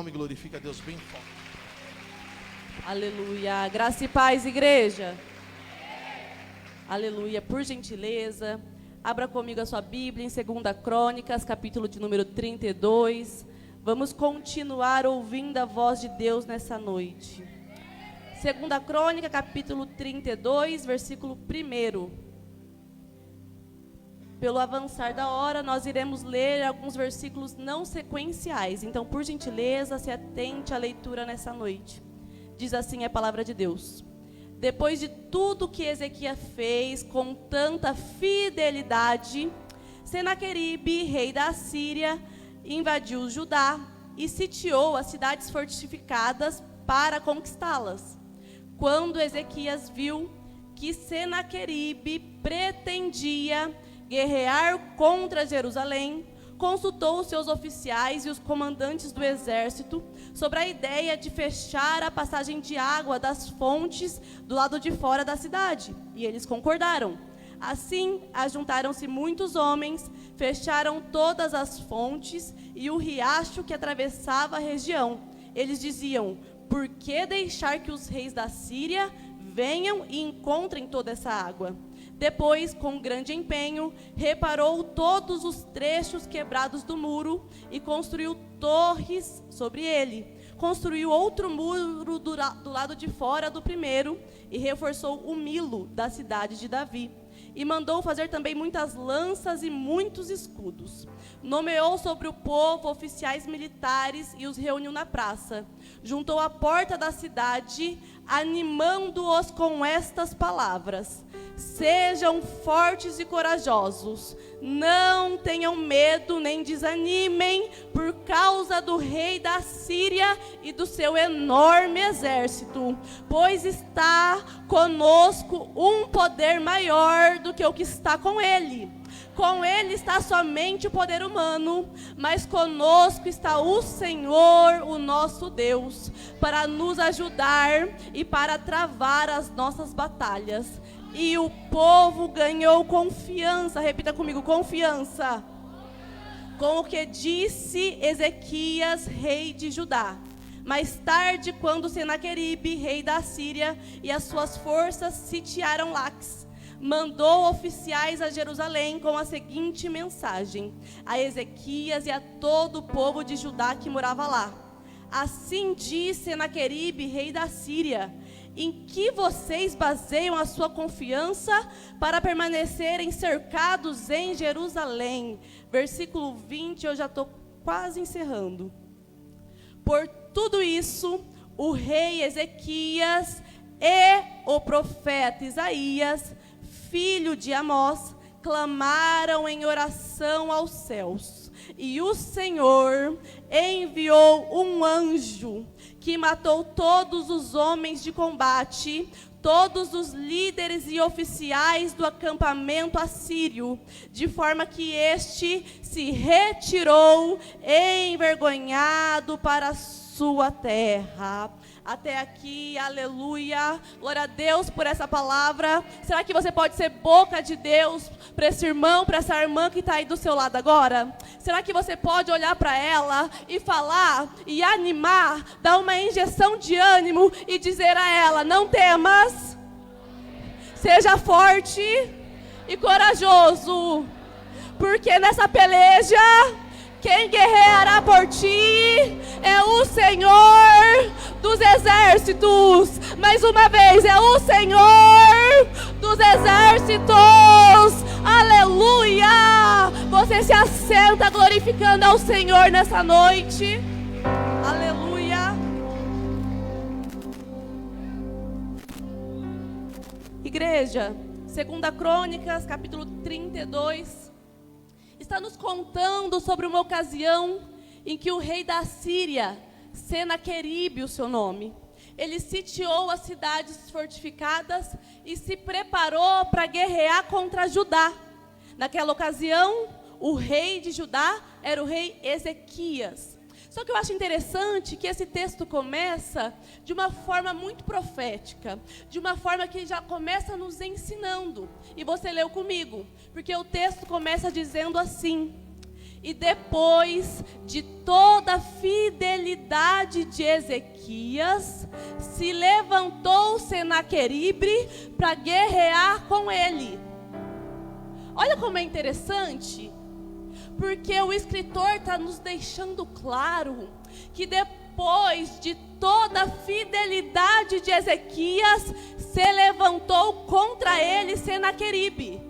palma e glorifica a Deus bem forte. Aleluia. Graça e paz, igreja. Aleluia. Por gentileza, abra comigo a sua Bíblia em 2 Crônicas, capítulo de número 32. Vamos continuar ouvindo a voz de Deus nessa noite. 2 Crônica, capítulo 32, versículo 1. Pelo avançar da hora, nós iremos ler alguns versículos não sequenciais. Então, por gentileza, se atente à leitura nessa noite. Diz assim a palavra de Deus. Depois de tudo que Ezequias fez com tanta fidelidade, Senaqueribe, rei da Assíria, invadiu Judá e sitiou as cidades fortificadas para conquistá-las. Quando Ezequias viu que Senaqueribe pretendia guerrear contra Jerusalém, consultou os seus oficiais e os comandantes do exército sobre a ideia de fechar a passagem de água das fontes do lado de fora da cidade, e eles concordaram. Assim, ajuntaram-se muitos homens, fecharam todas as fontes e o riacho que atravessava a região. Eles diziam: por que deixar que os reis da Síria venham e encontrem toda essa água? Depois, com grande empenho, reparou todos os trechos quebrados do muro e construiu torres sobre ele. Construiu outro muro do lado de fora do primeiro e reforçou o Milo da cidade de Davi. E mandou fazer também muitas lanças e muitos escudos. Nomeou sobre o povo oficiais militares e os reuniu na praça. Juntou à porta da cidade, animando-os com estas palavras: sejam fortes e corajosos, não tenham medo nem desanimem por causa do rei da Síria e do seu enorme exército, pois está conosco um poder maior do que o que está com ele. Com ele está somente o poder humano, mas conosco está o Senhor, o nosso Deus, para nos ajudar e para travar as nossas batalhas. E o povo ganhou confiança, repita comigo, confiança, com o que disse Ezequias, rei de Judá. Mais tarde, quando Senaqueribe, rei da Síria, e as suas forças sitiaram Laques, mandou oficiais a Jerusalém com a seguinte mensagem a Ezequias e a todo o povo de Judá que morava lá: assim diz Senaqueribe, rei da Síria: em que vocês baseiam a sua confiança para permanecerem cercados em Jerusalém? Versículo 20, eu já estou quase encerrando. Por tudo isso, o rei Ezequias e o profeta Isaías, filho de Amós, clamaram em oração aos céus. E o Senhor enviou um anjo que matou todos os homens de combate, todos os líderes e oficiais do acampamento assírio, de forma que este se retirou envergonhado para a sua terra. Até aqui, aleluia, glória a Deus por essa palavra. Será que você pode ser boca de Deus para esse irmão, para essa irmã que está aí do seu lado agora? Será que você pode olhar para ela e falar, e animar, dar uma injeção de ânimo e dizer a ela: não temas, seja forte e corajoso, porque nessa peleja quem guerreará por ti é o Senhor dos exércitos. Mais uma vez, é o Senhor dos exércitos. Aleluia! Você se assenta glorificando ao Senhor nessa noite. Aleluia! Igreja, 2 Crônicas, capítulo 32... está nos contando sobre uma ocasião em que o rei da Síria, Senaqueribe, o seu nome, ele sitiou as cidades fortificadas e se preparou para guerrear contra Judá. Naquela ocasião, o rei de Judá era o rei Ezequias. Só que eu acho interessante que esse texto começa de uma forma muito profética, de uma forma que já começa nos ensinando. E você leu comigo, porque o texto começa dizendo assim: E depois de toda a fidelidade de Ezequias, se levantou Senaqueribe para guerrear com ele. Olha como é interessante, porque o escritor está nos deixando claro que depois de toda a fidelidade de Ezequias, se levantou contra ele Senaqueribe.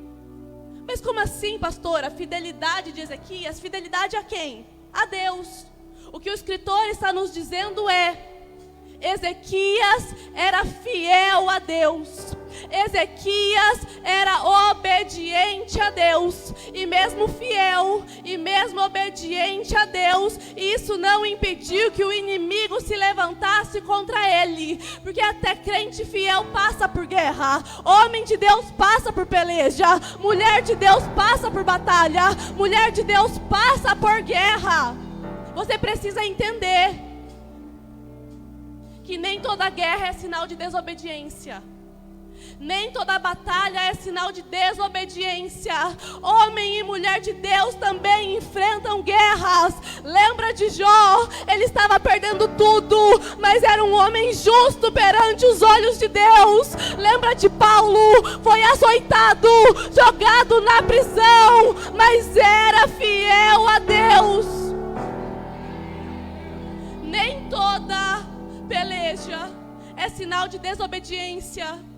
Mas como assim, pastora? Fidelidade de Ezequias? Fidelidade a quem? A Deus. O que o escritor está nos dizendo é: Ezequias era fiel a Deus. Ezequias era obediente a Deus. E mesmo fiel, e mesmo obediente a Deus, isso não impediu que o inimigo se levantasse contra ele. Porque até crente fiel passa por guerra. Homem de Deus passa por peleja. Mulher de Deus passa por batalha. Mulher de Deus passa por guerra. Você precisa entender que nem toda guerra é sinal de desobediência. Nem toda batalha é sinal de desobediência. Homem e mulher de Deus também enfrentam guerras. Lembra de Jó? Ele estava perdendo tudo, mas era um homem justo perante os olhos de Deus. Lembra de Paulo? Foi açoitado, jogado na prisão, mas era fiel a Deus. Nem toda peleja é sinal de desobediência.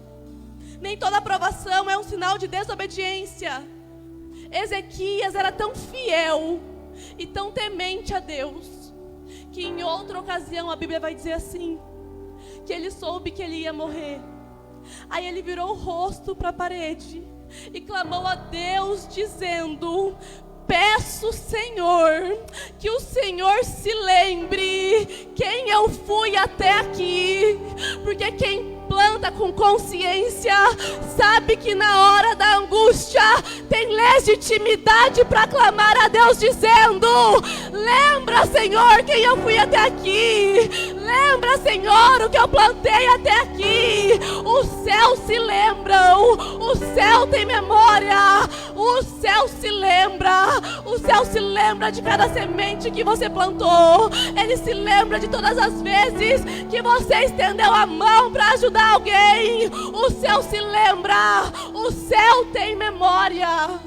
Nem toda aprovação é um sinal de desobediência. Ezequias era tão fiel e tão temente a Deus, que em outra ocasião a Bíblia vai dizer assim, que ele soube que ele ia morrer. Aí ele virou o rosto para a parede e clamou a Deus dizendo: peço, Senhor, que o Senhor se lembre quem eu fui até aqui, porque quem planta com consciência sabe que na hora da angústia tem legitimidade para clamar a Deus dizendo: lembra, Senhor, quem eu fui até aqui. Lembra, Senhor, o que eu plantei até aqui. Os céus se lembram, o céu tem memória, o céu se lembra. O céu se lembra de cada semente que você plantou. Ele se lembra de todas as vezes que você estendeu a mão para ajudar alguém. O céu se lembra. O céu tem memória.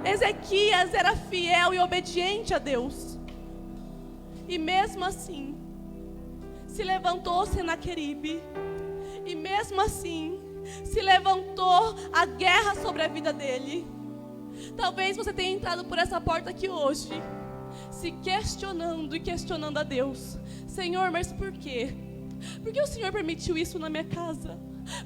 Ezequias era fiel e obediente a Deus. E mesmo assim, se levantou Senaqueribe. E mesmo assim, se levantou a guerra sobre a vida dele. Talvez você tenha entrado por essa porta aqui hoje, se questionando e questionando a Deus: Senhor, mas por quê? Por que o Senhor permitiu isso na minha casa?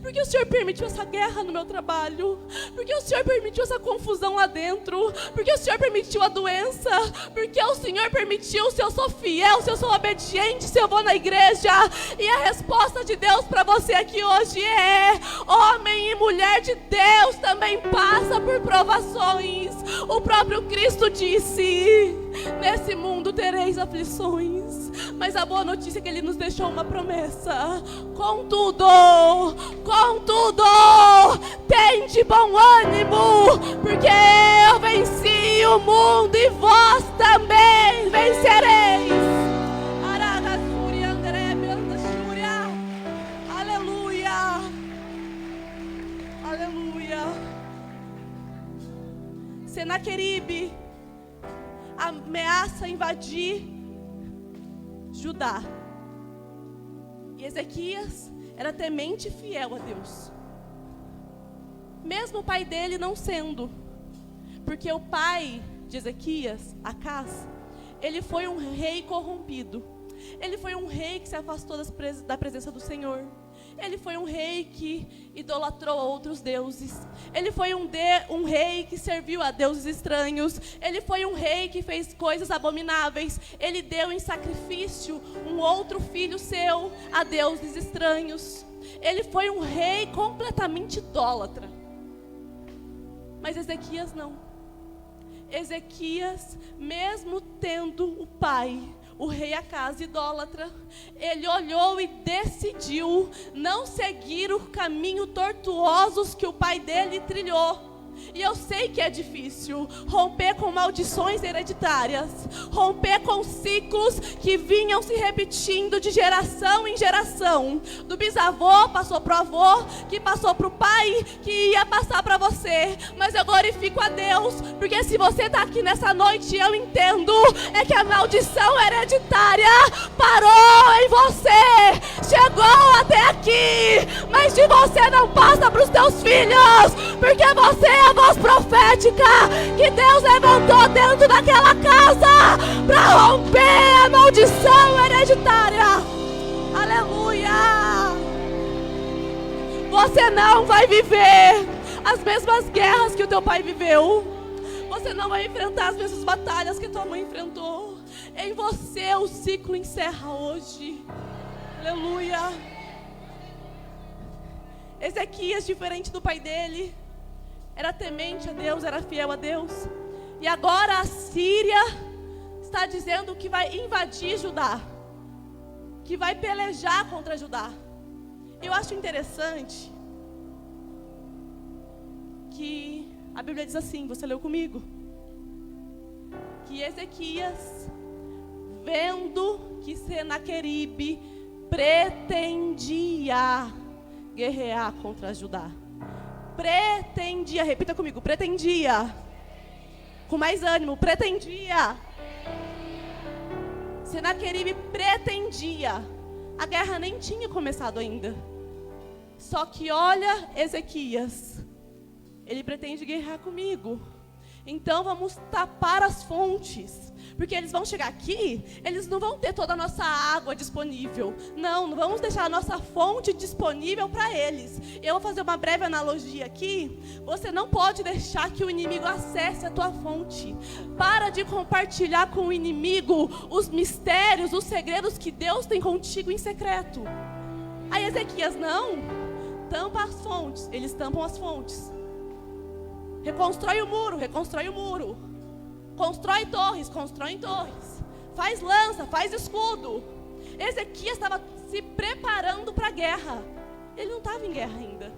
Por que o Senhor permitiu essa guerra no meu trabalho? Por que o Senhor permitiu essa confusão lá dentro? Por que o Senhor permitiu a doença? Por que o Senhor permitiu? Se eu sou fiel, se eu sou obediente, se eu vou na igreja? E a resposta de Deus para você aqui hoje é: homem e mulher de Deus também passa por provações. O próprio Cristo disse: nesse mundo tereis aflições, mas a boa notícia é que Ele nos deixou uma promessa. Contudo, tende bom ânimo, porque eu venci o mundo e vós também vencereis. Aleluia, aleluia. Senaqueribe ameaça invadir Judá. E Ezequias era temente e fiel a Deus. Mesmo o pai dele não sendo. Porque o pai de Ezequias, Acás, ele foi um rei corrompido. Ele foi um rei que se afastou da presença do Senhor. Ele foi um rei que idolatrou outros deuses. Ele foi um rei que serviu a deuses estranhos. Ele foi um rei que fez coisas abomináveis. Ele deu em sacrifício um outro filho seu a deuses estranhos. Ele foi um rei completamente idólatra. Mas Ezequias não. Ezequias, mesmo tendo o pai, o rei Acás, idólatra, ele olhou e decidiu não seguir o caminho tortuosos que o pai dele trilhou. E eu sei que é difícil romper com maldições hereditárias, romper com ciclos que vinham se repetindo de geração em geração. Do bisavô passou pro avô, que passou pro pai, que ia passar para você. Mas eu glorifico a Deus, porque se você está aqui nessa noite, eu entendo, é que a maldição hereditária parou em você, chegou até aqui, mas de você não passa para os teus filhos, porque você é a voz profética que Deus levantou dentro daquela casa para romper a maldição hereditária. Aleluia! Você não vai viver as mesmas guerras que o teu pai viveu. Você não vai enfrentar as mesmas batalhas que tua mãe enfrentou. Em você o ciclo encerra hoje. Aleluia! Ezequias, diferente do pai dele, era temente a Deus, era fiel a Deus. E agora a Síria está dizendo que vai invadir Judá, que vai pelejar contra Judá. Eu acho interessante que a Bíblia diz assim, você leu comigo? Que Ezequias, vendo que Senaqueribe pretendia guerrear contra Judá. Pretendia, repita comigo, pretendia. Com mais ânimo, pretendia. Senaqueribe pretendia. A guerra nem tinha começado ainda. Só que olha Ezequias, ele pretende guerrear comigo. Então vamos tapar as fontes, porque eles vão chegar aqui, eles não vão ter toda a nossa água disponível. Não vamos deixar a nossa fonte disponível para eles. Eu vou fazer uma breve analogia aqui. Você não pode deixar que o inimigo acesse a tua fonte. Para de compartilhar com o inimigo os mistérios, os segredos que Deus tem contigo em secreto. Aí Ezequias, não, tampa as fontes. Eles tampam as fontes. Reconstrói o muro, reconstrói o muro. Constrói torres, constrói torres. Faz lança, faz escudo. Ezequias estava se preparando para a guerra. Ele não estava em guerra ainda.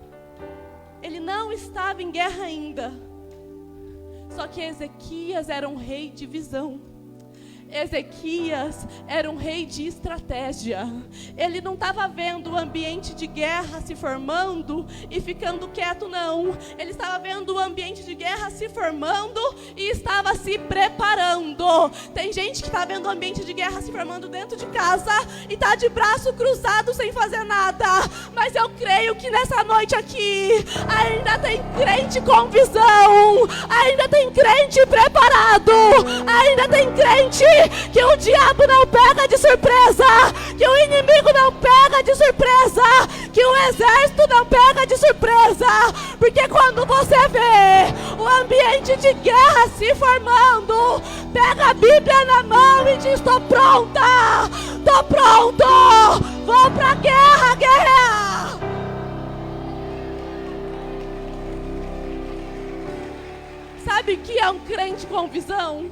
Ele não estava em guerra ainda. Só que Ezequias era um rei de visão. Ezequias era um rei de estratégia. Ele não estava vendo o ambiente de guerra se formando e ficando quieto, não. Ele estava vendo o ambiente de guerra se formando e estava se preparando. Tem gente que está vendo o ambiente de guerra se formando dentro de casa e está de braço cruzado sem fazer nada. Mas eu creio que nessa noite aqui ainda tem crente com visão, ainda tem crente preparado, ainda tem crente que o diabo não pega de surpresa, que o inimigo não pega de surpresa, que o exército não pega de surpresa, porque quando você vê o ambiente de guerra se formando, pega a Bíblia na mão e diz: tô pronta, tô pronto, vou pra guerra, guerrear. Sabe o que é um crente com visão?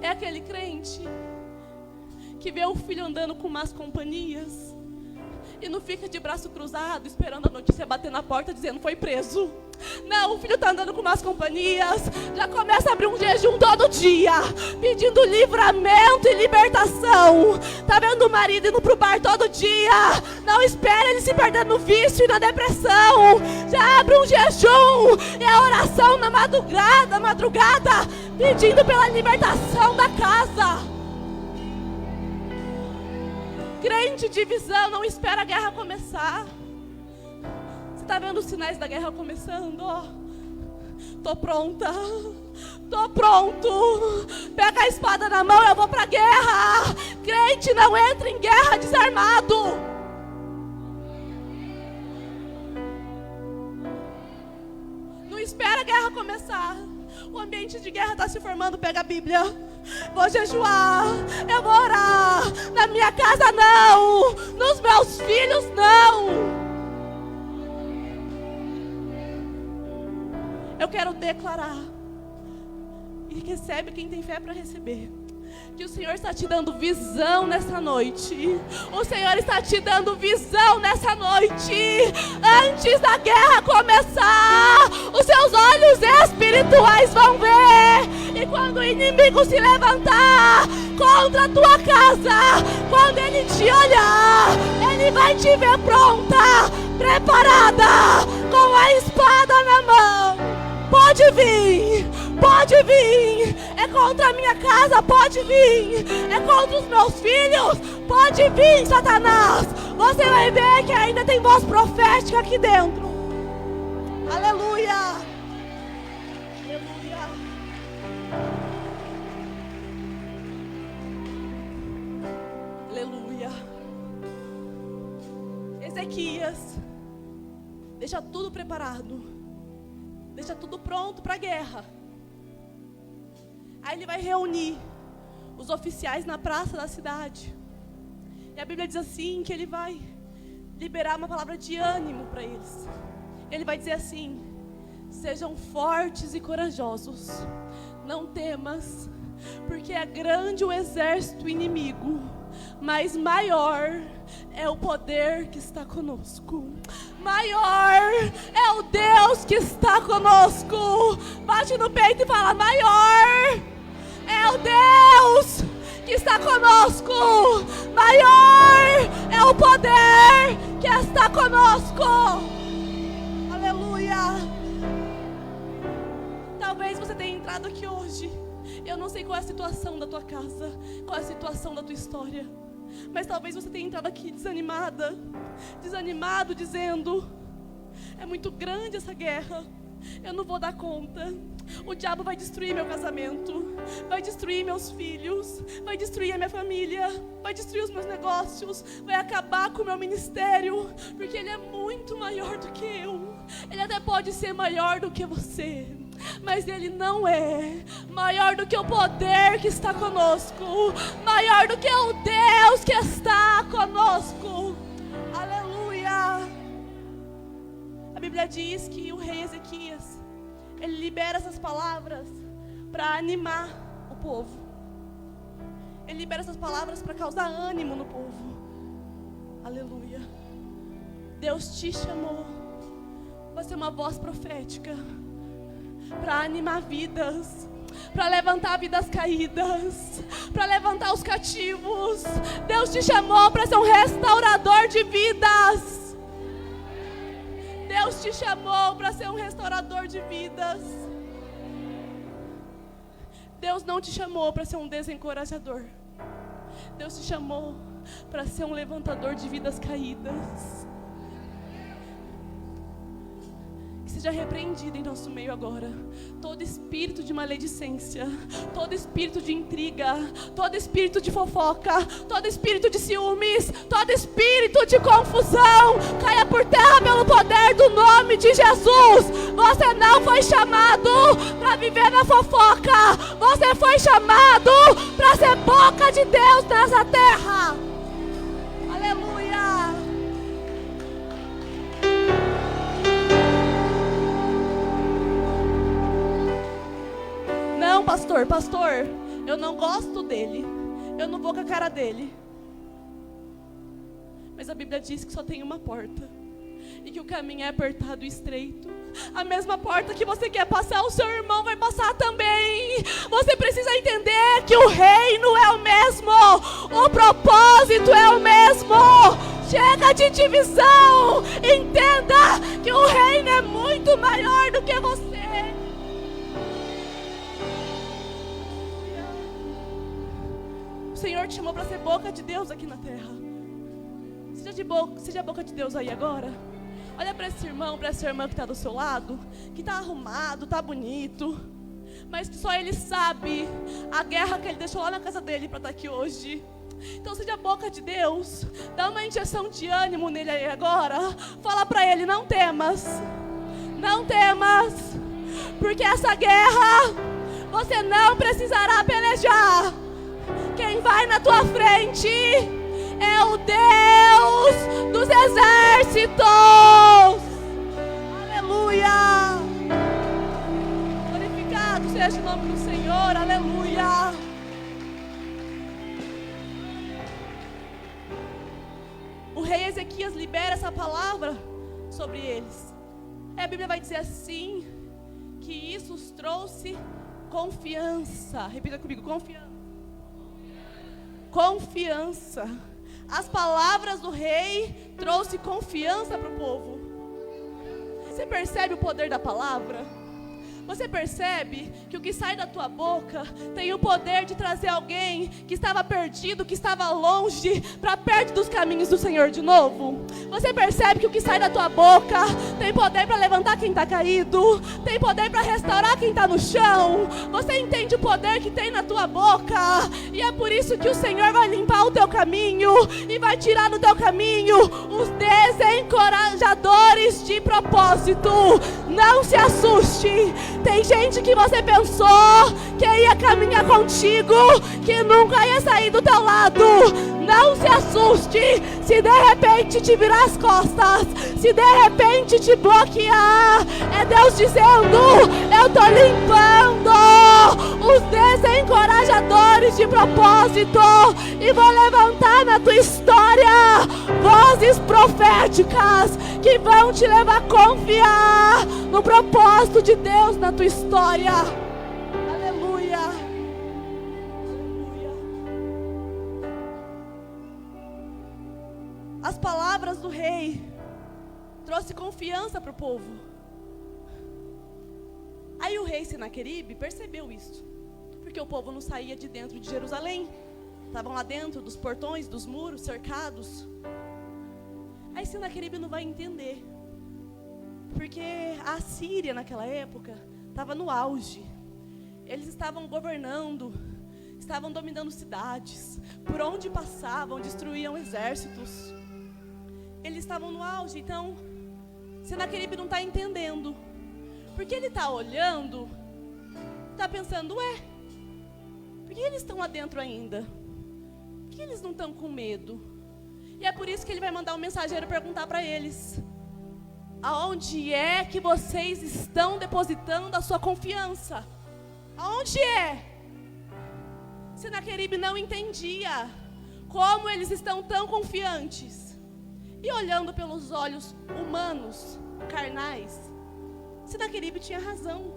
É aquele crente que vê o filho andando com más companhias e não fica de braço cruzado esperando a notícia bater na porta dizendo foi preso. Não, o filho está andando com más companhias, já começa a abrir um jejum todo dia, pedindo livramento e libertação. Está vendo o marido indo para o bar todo dia, não espera ele se perder no vício e na depressão. Já abre um jejum e a oração na madrugada, pedindo pela libertação da casa. Crente de visão não espera a guerra começar. Você está vendo os sinais da guerra começando? Ó, tô pronta, tô pronto. Pega a espada na mão, eu vou pra guerra. Crente não entra em guerra desarmado. Não espera a guerra começar. O ambiente de guerra está se formando. Pega a Bíblia. Vou jejuar, eu vou orar. Na minha casa não, nos meus filhos não. Eu quero declarar. E recebe quem tem fé para receber. que o Senhor está te dando visão nessa noite. O Senhor está te dando visão nessa noite. Antes da guerra começar, os seus olhos espirituais vão ver. E quando o inimigo se levantar contra a tua casa, quando ele te olhar, ele vai te ver pronta, preparada, com a espada na mão. Pode vir, pode vir. É contra a minha casa, pode vir. É contra os meus filhos, pode vir, Satanás. Você vai ver que ainda tem voz profética aqui dentro. Aleluia. Aleluia. Aleluia. Ezequias, deixa tudo preparado. Deixa tudo pronto para a guerra. Aí ele vai reunir os oficiais na praça da cidade. E a Bíblia diz assim, que ele vai liberar uma palavra de ânimo para eles. Ele vai dizer assim: sejam fortes e corajosos. Não temas, porque é grande o exército inimigo, mas maior é o poder que está conosco. Maior é o Deus que está conosco. Bate no peito e fala: maior é o Deus que está conosco. Maior é o poder que está conosco. Aleluia. Talvez você tenha entrado aqui hoje. Eu não sei qual é a situação da tua casa, qual é a situação da tua história, mas talvez você tenha entrado aqui desanimada, desanimado, dizendo: é muito grande essa guerra, eu não vou dar conta. O diabo vai destruir meu casamento, vai destruir meus filhos, vai destruir a minha família, vai destruir os meus negócios, vai acabar com o meu ministério, porque ele é muito maior do que eu. Ele até pode ser maior do que você, mas ele não é maior do que o poder que está conosco, maior do que o Deus que está conosco. Aleluia. A Bíblia diz que o rei Ezequias, ele libera essas palavras para animar o povo. Ele libera essas palavras para causar ânimo no povo. Aleluia. Deus te chamou para ser uma voz profética, para animar vidas, para levantar vidas caídas, para levantar os cativos. Deus te chamou para ser um restaurador de vidas. Deus te chamou para ser um restaurador de vidas. Deus não te chamou para ser um desencorajador. Deus te chamou para ser um levantador de vidas caídas. Seja repreendido em nosso meio agora todo espírito de maledicência, todo espírito de intriga, todo espírito de fofoca, todo espírito de ciúmes, todo espírito de confusão, caia por terra pelo poder do nome de Jesus. Você não foi chamado para viver na fofoca, você foi chamado para ser boca de Deus nessa terra. Aleluia. Não, pastor, eu não gosto dele, eu não vou com a cara dele. Mas a Bíblia diz que só tem uma porta, e que o caminho é apertado e estreito. A mesma porta que você quer passar, o seu irmão vai passar também. Você precisa entender que o reino é o mesmo, o propósito é o mesmo. Chega de divisão, entenda que o reino é muito maior do que você. O Senhor te chamou para ser boca de Deus aqui na terra. Seja a boca de Deus aí agora. Olha para esse irmão, para essa irmã que está do seu lado, que está arrumado, está bonito, mas que só ele sabe a guerra que ele deixou lá na casa dele para estar aqui hoje. Então seja a boca de Deus, dá uma injeção de ânimo nele aí agora. Fala para ele: não temas, não temas, porque essa guerra você não precisará pelejar. Quem vai na tua frente é o Deus dos exércitos. Aleluia. Glorificado seja o nome do Senhor. Aleluia. Ezequias libera essa palavra sobre eles. A Bíblia vai dizer assim, que isso os trouxe confiança. Repita comigo, confiança. Confiança. As palavras do rei trouxe confiança para o povo. Você percebe o poder da palavra? Você percebe que o que sai da tua boca tem o poder de trazer alguém que estava perdido, que estava longe, para perto dos caminhos do Senhor de novo? Você percebe que o que sai da tua boca tem poder para levantar quem está caído, tem poder para restaurar quem está no chão? Você entende o poder que tem na tua boca? E é por isso que o Senhor vai limpar o teu caminho e vai tirar do teu caminho os desencorajadores de propósito. Não se assuste. Tem gente que você pensou que ia caminhar contigo, que nunca ia sair do teu lado. Não se assuste se de repente te virar as costas, se de repente te bloquear. É Deus dizendo: eu estou limpando os desencorajadores de propósito e vou levantar na tua história vozes proféticas que vão te levar a confiar no propósito de Deus na tua história. Aleluia. Aleluia. As palavras do rei trouxe confiança para o povo. Aí o rei Senaqueribe percebeu isso, porque o povo não saía de dentro de Jerusalém. Estavam lá dentro dos portões, dos muros, cercados. Aí Senaqueribe não vai entender, porque a Síria naquela época estava no auge. Eles estavam governando, estavam dominando cidades. Por onde passavam, destruíam exércitos. Eles estavam no auge. Então Senaqueribe não está entendendo, porque ele está olhando, está pensando: ué, por que eles estão lá dentro ainda? Por que eles não estão com medo? E é por isso que ele vai mandar um mensageiro perguntar para eles: aonde é que vocês estão depositando a sua confiança? Aonde é? Senaqueribe não entendia como eles estão tão confiantes. E olhando pelos olhos humanos, carnais, Senaqueribe tinha razão.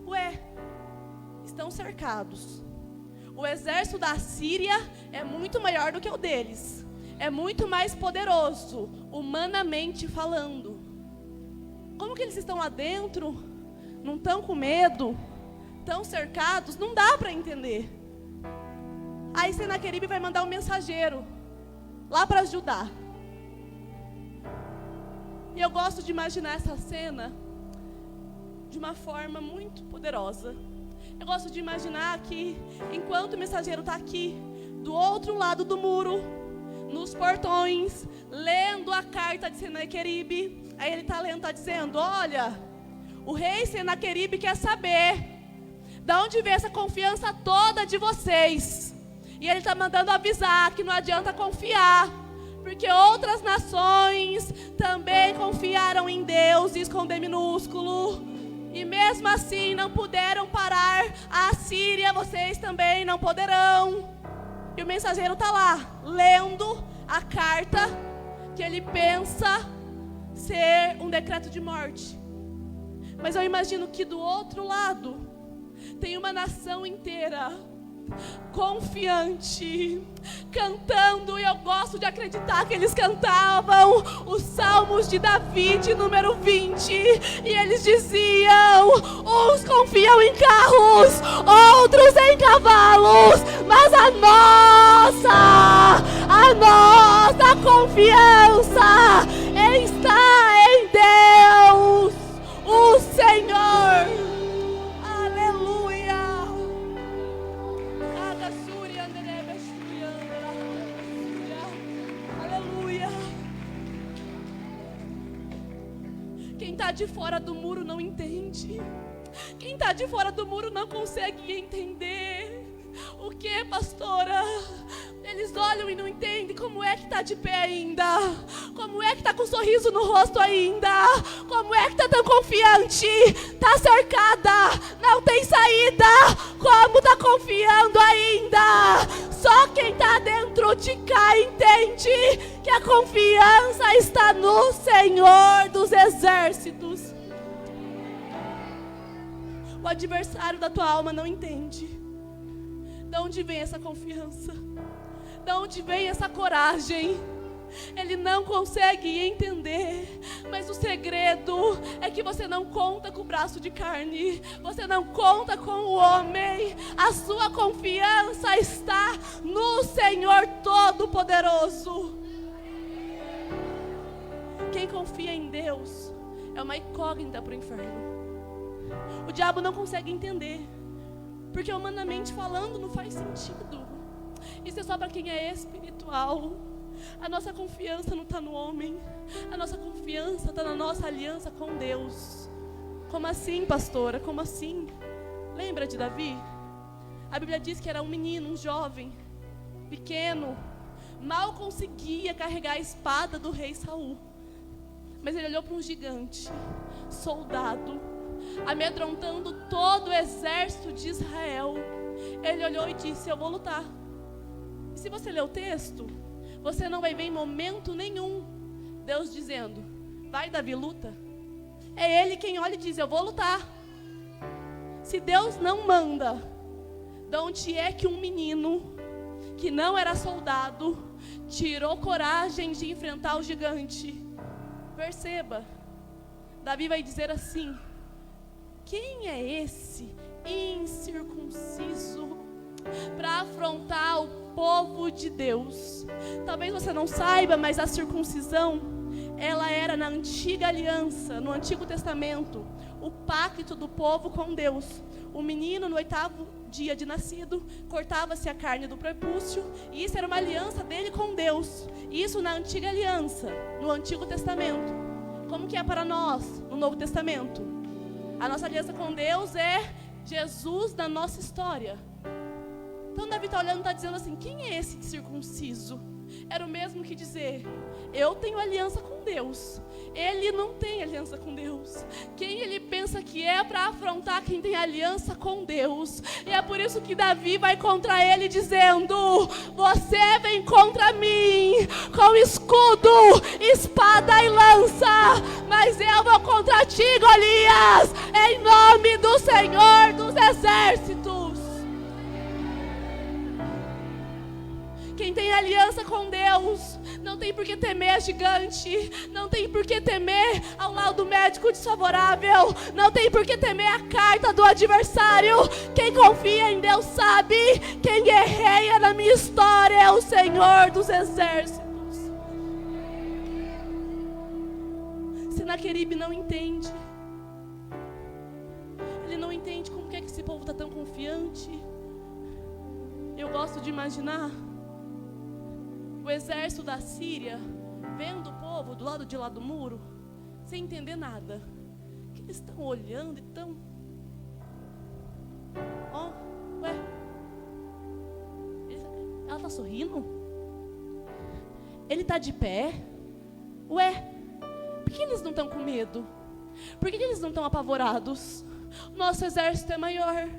Ué, estão cercados. O exército da Síria é muito maior do que o deles. É muito mais poderoso, humanamente falando. Como que eles estão lá dentro? Não estão com medo? Estão cercados? Não dá para entender. Aí Senaqueribe vai mandar um mensageiro lá para Judá. E eu gosto de imaginar essa cena de uma forma muito poderosa. Eu gosto de imaginar que enquanto o mensageiro está aqui, do outro lado do muro, nos portões, lendo a carta de Senaqueribe, aí ele está lendo, está dizendo: olha, o rei Senaqueribe quer saber de onde vem essa confiança toda de vocês. E ele está mandando avisar que não adianta confiar, porque outras nações também confiaram em Deus, isso com D minúsculo, e mesmo assim não puderam parar a Síria, vocês também não poderão. E o mensageiro está lá, lendo a carta que ele pensa ser um decreto de morte. Mas eu imagino que do outro lado tem uma nação inteira confiante, cantando, e eu gosto de acreditar que eles cantavam os Salmos de Davi, número 20, e eles diziam: uns confiam em carros, outros em cavalos, mas a nossa confiança está em Deus, o Senhor. Quem está de fora do muro não entende. Quem está de fora do muro não consegue entender. O que, pastora? Eles olham e não entendem como é que está de pé ainda. Como é que está com um sorriso no rosto ainda. Como é que está tão confiante. Está cercada, não tem saída. Como está confiando ainda. Só quem está dentro de cá entende que a confiança está no Senhor dos Exércitos. O adversário da tua alma não entende. De onde vem essa confiança? De onde vem essa coragem? Ele não consegue entender. Mas o segredo é que você não conta com o braço de carne. Você não conta com o homem. A sua confiança está no Senhor Todo-Poderoso. Quem confia em Deus é uma incógnita para o inferno. O diabo não consegue entender, porque humanamente falando não faz sentido. Isso é só para quem é espiritual. A nossa confiança não está no homem. A nossa confiança está na nossa aliança com Deus. Como assim, pastora? Como assim? Lembra de Davi? A Bíblia diz que era um menino, um jovem, pequeno, mal conseguia carregar a espada do rei Saul. Mas ele olhou para um gigante, soldado, amedrontando todo o exército de Israel. Ele olhou e disse: eu vou lutar. E se você ler o texto, você não vai ver em momento nenhum Deus dizendo: vai, Davi, luta. É ele quem olha e diz: eu vou lutar. Se Deus não manda, de onde é que um menino que não era soldado tirou coragem de enfrentar o gigante? Perceba, Davi vai dizer assim: quem é esse incircunciso para afrontar o povo de Deus? Talvez você não saiba, mas a circuncisão, ela era na antiga aliança, no Antigo Testamento, o pacto do povo com Deus. O menino, no 8º dia de nascido, cortava-se a carne do prepúcio, e isso era uma aliança dele com Deus. Isso na antiga aliança, no Antigo Testamento. Como que é para nós, no Novo Testamento? A nossa aliança com Deus é Jesus na nossa história. Então Davi está olhando e está dizendo assim: quem é esse circunciso? Era o mesmo que dizer: eu tenho aliança com Deus. Ele não tem aliança com Deus. Quem ele pensa que é para afrontar quem tem aliança com Deus? E é por isso que Davi vai contra ele dizendo: você vem contra mim com escudo, espada e lança, mas eu vou contra ti, Golias, em nome do Senhor dos Exércitos. Quem tem aliança com Deus não tem por que temer gigante, não tem por que temer ao laudo médico desfavorável, não tem por que temer a carta do adversário. Quem confia em Deus sabe: quem guerreia na minha história é o Senhor dos Exércitos. Senaqueribe não entende. Ele não entende como que esse povo está tão confiante. Eu gosto de imaginar o exército da Síria vendo o povo do lado de lá do muro, sem entender nada. Que eles estão olhando e estão: ó, ué, ela está sorrindo? Ele está de pé? Ué, por que eles não estão com medo? Por que eles não estão apavorados? Nosso exército é maior.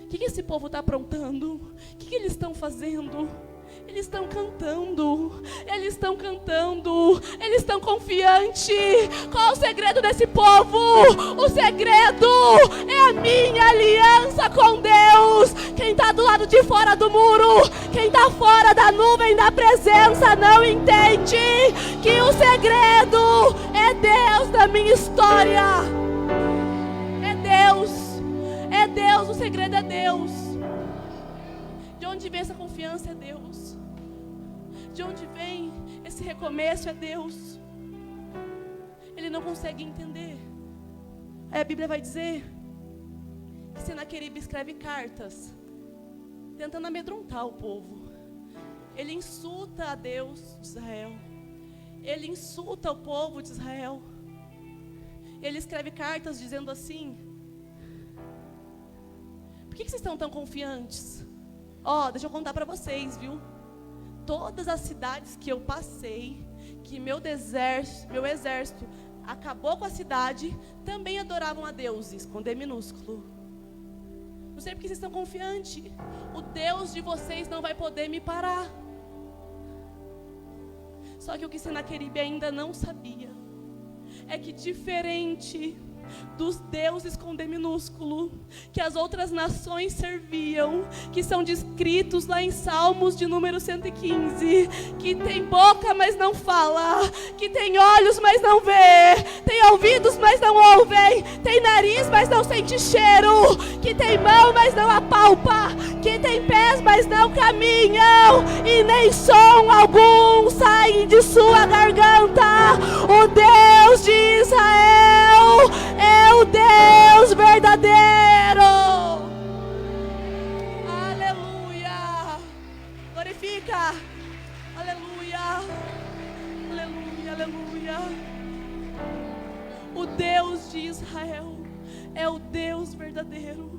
O que esse povo está aprontando? O que eles estão fazendo? Eles estão cantando, eles estão cantando, eles estão confiantes. Qual o segredo desse povo? O segredo é a minha aliança com Deus. Quem está do lado de fora do muro, quem está fora da nuvem da presença, não entende que o segredo é Deus na minha história. É Deus, o segredo é Deus. De onde vem essa confiança é Deus. De onde vem esse recomeço é Deus. Ele não consegue entender. Aí a Bíblia vai dizer que Senaqueribe escreve cartas tentando amedrontar o povo. Ele insulta a Deus de Israel. Ele insulta o povo de Israel. Ele escreve cartas dizendo assim: por que vocês estão tão confiantes? Deixa eu contar para vocês, viu? Todas as cidades que eu passei, que meu exército acabou com a cidade, também adoravam a deuses, com D minúsculo. Não sei porque vocês estão confiantes. O Deus de vocês não vai poder me parar. Só que o que Senaqueribe ainda não sabia é que, diferente dos deuses com D minúsculo que as outras nações serviam, que são descritos lá em Salmos de número 115, que tem boca, mas não fala, que tem olhos, mas não vê, tem ouvidos, mas não ouvem, tem nariz, mas não sente cheiro, que tem mão, mas não apalpa, que tem pés, mas não caminham, e nem som algum sai de sua garganta. O Deus de Israel é o Deus verdadeiro. Aleluia. Glorifica. Aleluia. Aleluia, aleluia. O Deus de Israel é o Deus verdadeiro.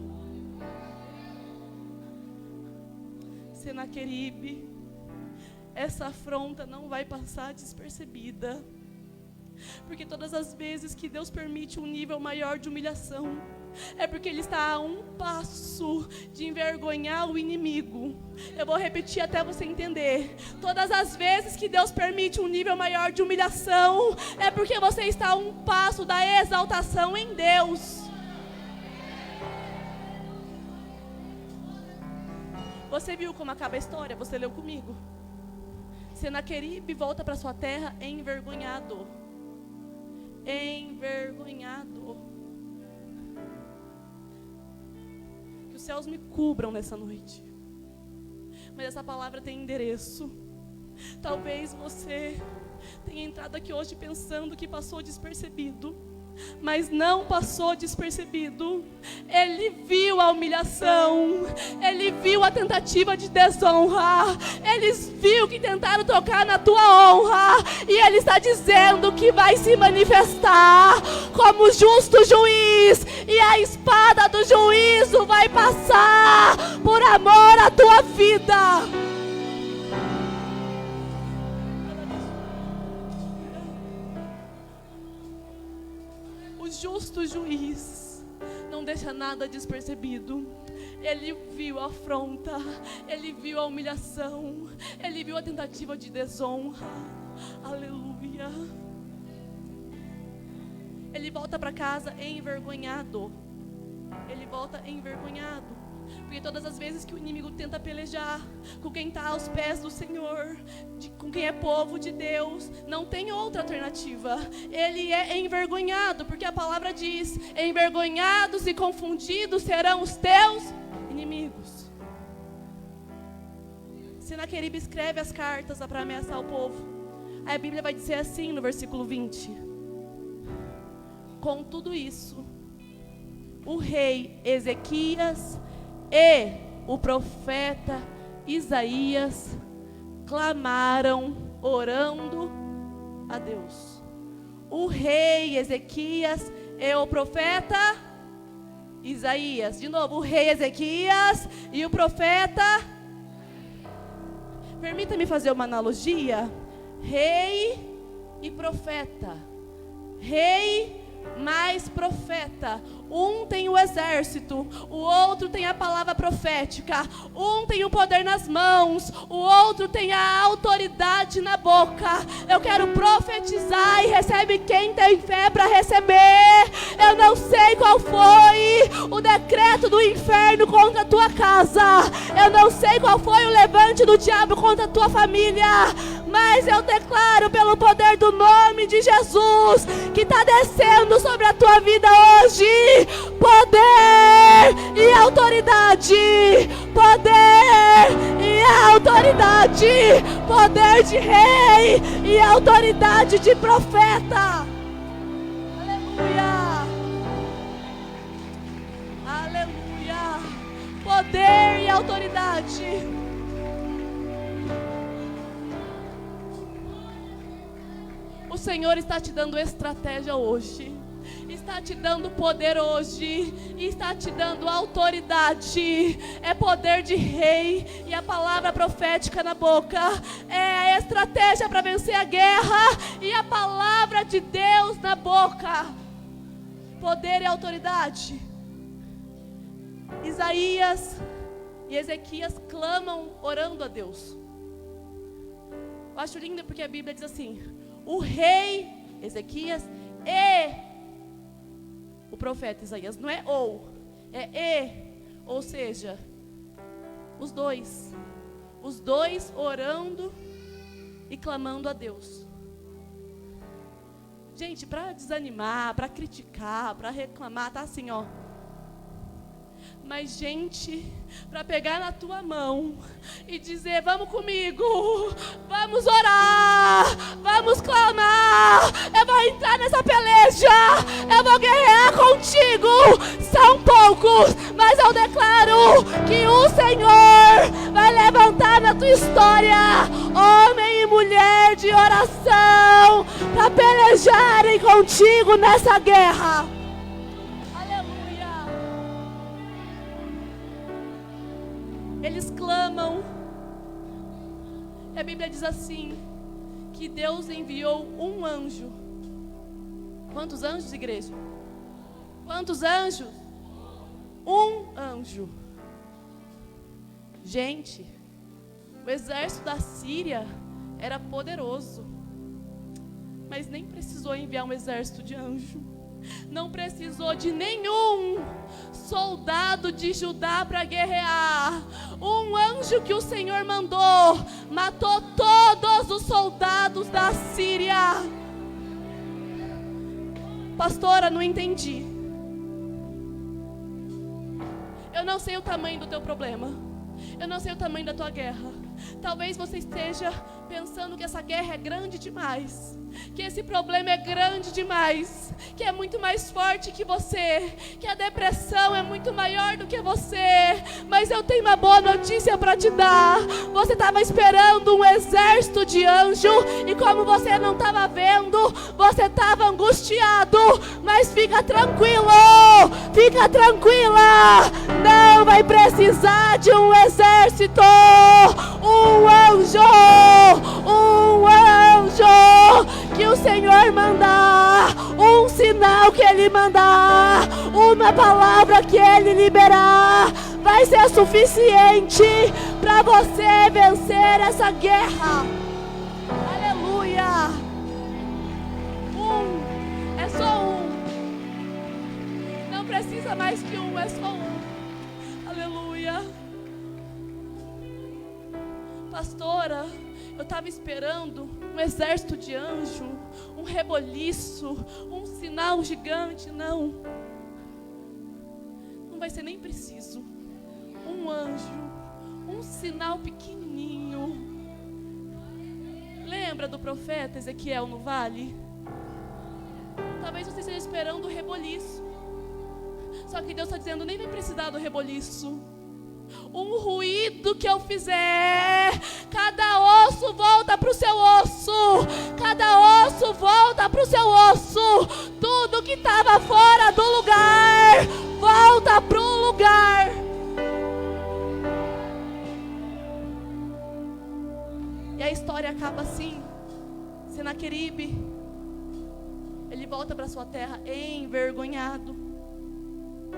Senaqueribe, essa afronta não vai passar despercebida. Porque todas as vezes que Deus permite um nível maior de humilhação, é porque Ele está a um passo de envergonhar o inimigo. Eu vou repetir até você entender. Todas as vezes que Deus permite um nível maior de humilhação, é porque você está a um passo da exaltação em Deus. Você viu como acaba a história? Você leu comigo. Senaqueribe volta para sua terra envergonhado. Envergonhado. Que os céus me cubram nessa noite. Mas essa palavra tem endereço. Talvez você tenha entrado aqui hoje pensando que passou despercebido, mas não passou despercebido. Ele viu a humilhação, ele viu a tentativa de desonra, ele viu que tentaram tocar na tua honra, e ele está dizendo que vai se manifestar como justo juiz, e a espada do juízo vai passar por amor à tua vida. Justo juiz não deixa nada despercebido. Ele viu a afronta, ele viu a humilhação, ele viu a tentativa de desonra. Aleluia. Ele volta para casa envergonhado. Ele volta envergonhado. Porque todas as vezes que o inimigo tenta pelejar com quem está aos pés do Senhor, com quem é povo de Deus, não tem outra alternativa. Ele é envergonhado, porque a palavra diz: envergonhados e confundidos serão os teus inimigos. Senaqueribe escreve as cartas para ameaçar o povo. Aí a Bíblia vai dizer assim no versículo 20: com tudo isso, o rei Ezequias e o profeta Isaías clamaram, orando a Deus. O rei Ezequias e o profeta Isaías. De novo, o rei Ezequias e o profeta. Permita-me fazer uma analogia. Rei e profeta. Rei mais profeta. Um tem o exército, o outro tem a palavra profética. Um tem o poder nas mãos, o outro tem a autoridade na boca. Eu quero profetizar, e recebe quem tem fé para receber. Eu não sei qual foi o decreto do inferno contra a tua casa. Eu não sei qual foi o levante do diabo contra a tua família. Mas eu declaro pelo poder do nome de Jesus que está descendo sobre a tua vida hoje poder e autoridade. Poder e autoridade. Poder de rei e autoridade de profeta. Aleluia. Aleluia. Poder e autoridade. O Senhor está te dando estratégia hoje, está te dando poder hoje, está te dando autoridade. É poder de rei e a palavra profética na boca. É a estratégia para vencer a guerra e a palavra de Deus na boca. Poder e autoridade. Isaías e Ezequias clamam orando a Deus. Eu acho lindo porque a Bíblia diz assim: o rei Ezequias e o profeta Isaías. Não é ou, é e. Ou seja, os dois orando e clamando a Deus. Gente, para desanimar, para criticar, para reclamar, tá assim, ó. Mas, gente, para pegar na tua mão e dizer: vamos comigo, vamos orar, vamos clamar, eu vou entrar nessa peleja, eu vou guerrear contigo. São poucos, mas eu declaro que o Senhor vai levantar na tua história homem e mulher de oração para pelejarem contigo nessa guerra. Eles clamam. E a Bíblia diz assim: que Deus enviou um anjo. Quantos anjos, igreja? Quantos anjos? Um anjo. Gente, o exército da Síria era poderoso, mas nem precisou enviar um exército de anjo. Não precisou de nenhum soldado de Judá para guerrear. Um anjo que o Senhor mandou matou todos os soldados da Síria. Pastora, não entendi. Eu não sei o tamanho do teu problema. Eu não sei o tamanho da tua guerra. Talvez você esteja pensando que essa guerra é grande demais, que esse problema é grande demais, que é muito mais forte que você, que a depressão é muito maior do que você. Mas eu tenho uma boa notícia para te dar. Você estava esperando um exército de anjo, e como você não estava vendo, você estava angustiado. Mas fica tranquilo, fica tranquila, não vai precisar de um exército. Um anjo que o Senhor mandar, um sinal que Ele mandar, uma palavra que Ele liberar, vai ser suficiente para você vencer essa guerra. Aleluia. É só um. Não precisa mais que um, é só um. Aleluia. Pastora, eu estava esperando um exército de anjo, um reboliço, um sinal gigante. Não vai ser nem preciso. Um anjo, um sinal pequenininho. Lembra do profeta Ezequiel no vale? Talvez você esteja esperando o reboliço. Só que Deus está dizendo: nem vai precisar do reboliço. Um ruído que eu fizer, cada osso volta para o seu osso, cada osso volta para o seu osso. Tudo que estava fora do lugar volta para o lugar. E a história acaba assim. Senaqueribe, ele volta para sua terra envergonhado,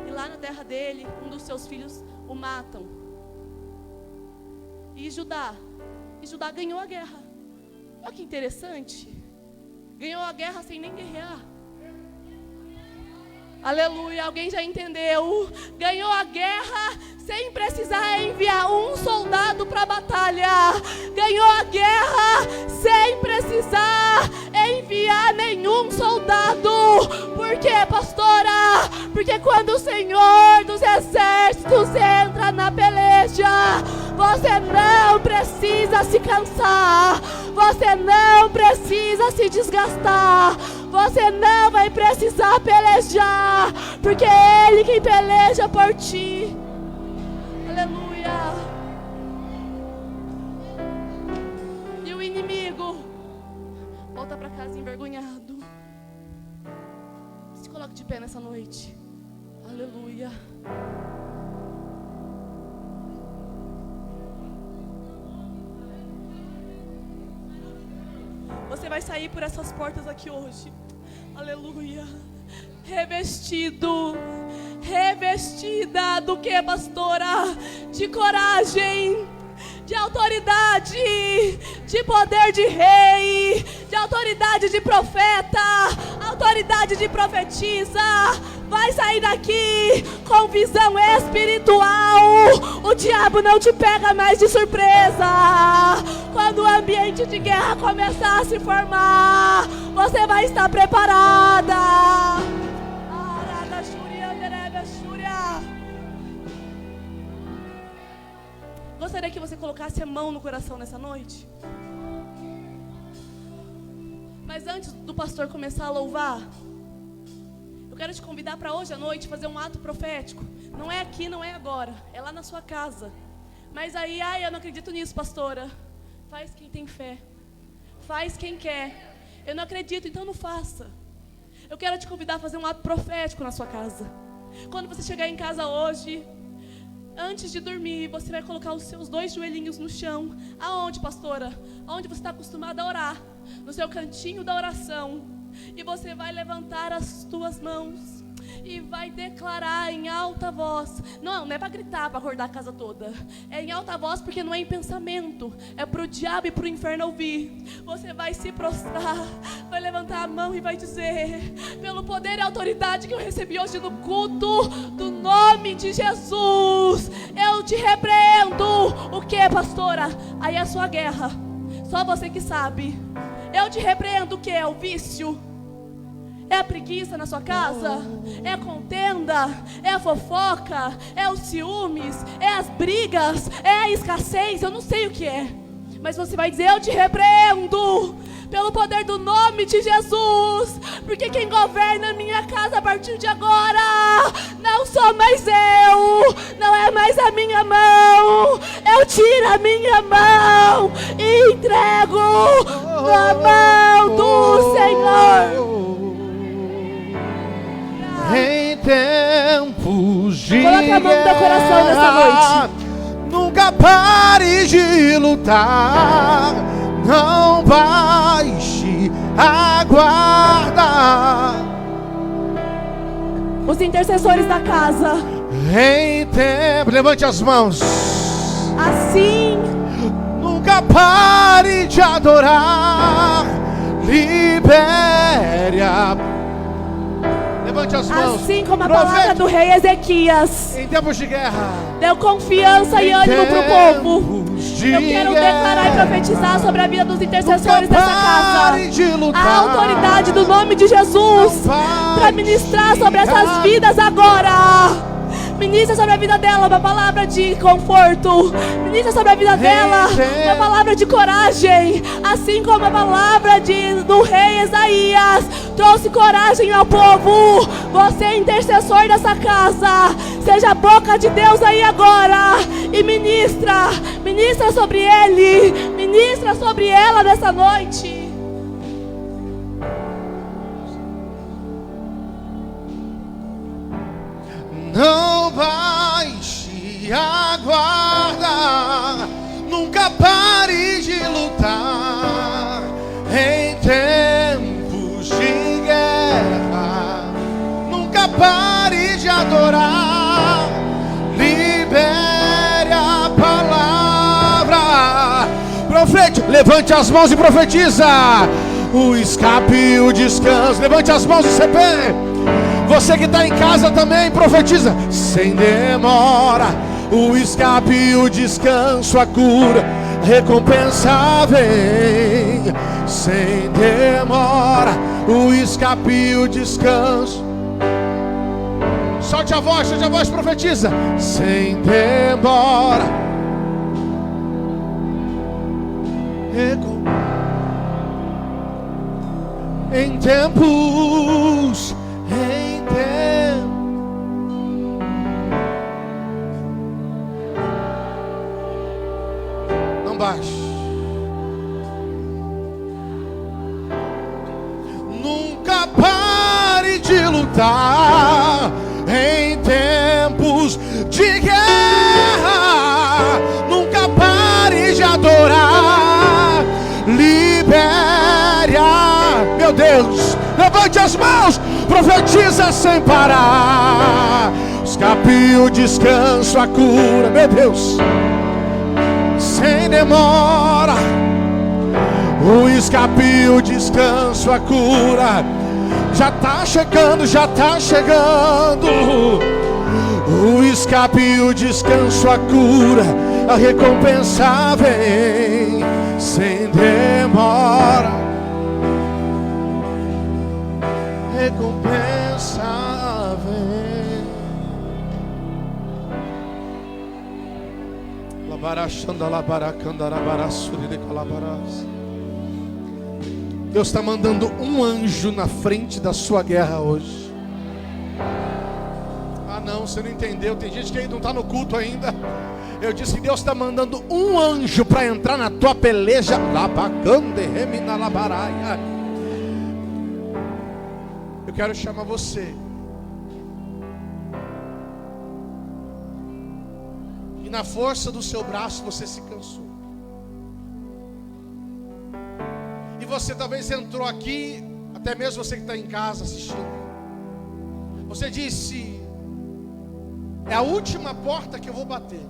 e lá na terra dele, um dos seus filhos o matam. E Judá ganhou a guerra. Olha que interessante. Ganhou a guerra sem nem guerrear. Aleluia, alguém já entendeu? Ganhou a guerra sem precisar enviar um soldado para a batalha. Ganhou a guerra sem precisar enviar nenhum soldado. Por quê, pastora? Porque quando o Senhor dos Exércitos entra na peleja, você não precisa se cansar, você não precisa se desgastar, você não vai precisar pelejar, porque é Ele quem peleja por ti. Aleluia. E o inimigo volta para casa envergonhado. Se coloque de pé nessa noite. Aleluia. Você vai sair por essas portas aqui hoje. Aleluia. Revestido revestida do que, pastora? De coragem, de autoridade, de poder de rei, de autoridade de profeta, autoridade de profetisa. Vai sair daqui com visão espiritual. O diabo não te pega mais de surpresa. Quando o ambiente de guerra começar a se formar, você vai estar preparada. Gostaria que você colocasse a mão no coração nessa noite. Mas antes do pastor começar a louvar, eu quero te convidar para hoje à noite fazer um ato profético. Não é aqui, não é agora, é lá na sua casa. Mas aí, eu não acredito nisso, pastora. Faz quem tem fé, faz quem quer. Eu não acredito, então não faça. Eu quero te convidar a fazer um ato profético na sua casa. Quando você chegar em casa hoje, antes de dormir, você vai colocar os seus 2 joelhinhos no chão. Aonde, pastora? Aonde você está acostumada a orar? No seu cantinho da oração. E você vai levantar as tuas mãos e vai declarar em alta voz. Não é para gritar, para acordar a casa toda. É em alta voz porque não é em pensamento. É para o diabo e para o inferno ouvir. Você vai se prostrar, vai levantar a mão e vai dizer: pelo poder e autoridade que eu recebi hoje no culto, do nome de Jesus, eu te repreendo. O que, pastora? Aí é a sua guerra. Só você que sabe. Eu te repreendo o que? É o vício? É a preguiça na sua casa? É a contenda? É a fofoca? É os ciúmes? É as brigas? É a escassez? Eu não sei o que é. Mas você vai dizer: eu te repreendo pelo poder do nome de Jesus. Porque quem governa a minha casa a partir de agora não sou mais eu, não é mais a minha mão. Eu tiro a minha mão e entrego na mão do Senhor. Em tempos de coloque a mão no teu coração nessa noite. Nunca pare de lutar, não baixe a guarda. Os intercessores da casa, em tempo, levante as mãos. assim, nunca pare de adorar, libere a... Levante as mãos. Assim como a palavra do rei Ezequias em tempos de guerra deu confiança e ânimo para o povo. Eu quero declarar e profetizar sobre a vida dos intercessores dessa casa a autoridade do nome de Jesus para ministrar sobre essas vidas agora. Ministra sobre a vida dela uma palavra de conforto. Ministra sobre a vida dela uma palavra de coragem. Assim como a palavra do rei Isaías trouxe coragem ao povo. Você é intercessor dessa casa. Seja a boca de Deus aí agora. E ministra sobre ele. Ministra sobre ela nessa noite. Não baixe a guarda, nunca pare de lutar. Em tempos de guerra, nunca pare de adorar. Libere a palavra. Profete, levante as mãos e profetiza o escape e o descanso. Levante as mãos e CP. Você que está em casa também profetiza. Sem demora, o escape e o descanso, a cura, a recompensa vem. Sem demora, o escape e o descanso. Solte a voz, profetiza. Sem demora, em tempos. Não baixe. Nunca pare de lutar em tempos de guerra. Nunca pare de adorar. Libere a... Meu Deus, levante as mãos. Profetiza sem parar. escape, o descanso, a cura, meu Deus, sem demora. O escape, o descanso, a cura, já está chegando, já está chegando. O escape, o descanso, a cura, a recompensa vem sem demora. Recompensa vem. Labarachanda, labaracanda, labaraçuri de calabaras. Deus está mandando um anjo na frente da sua guerra hoje. Ah não, você não entendeu. Tem gente que ainda não está no culto ainda. Eu disse que Deus está mandando um anjo para entrar na tua peleja. Labacande, remina, labaraia. Eu quero chamar você. E na força do seu braço você se cansou. E você talvez entrou aqui, até mesmo você que está em casa assistindo. Você disse: é a última porta que eu vou bater.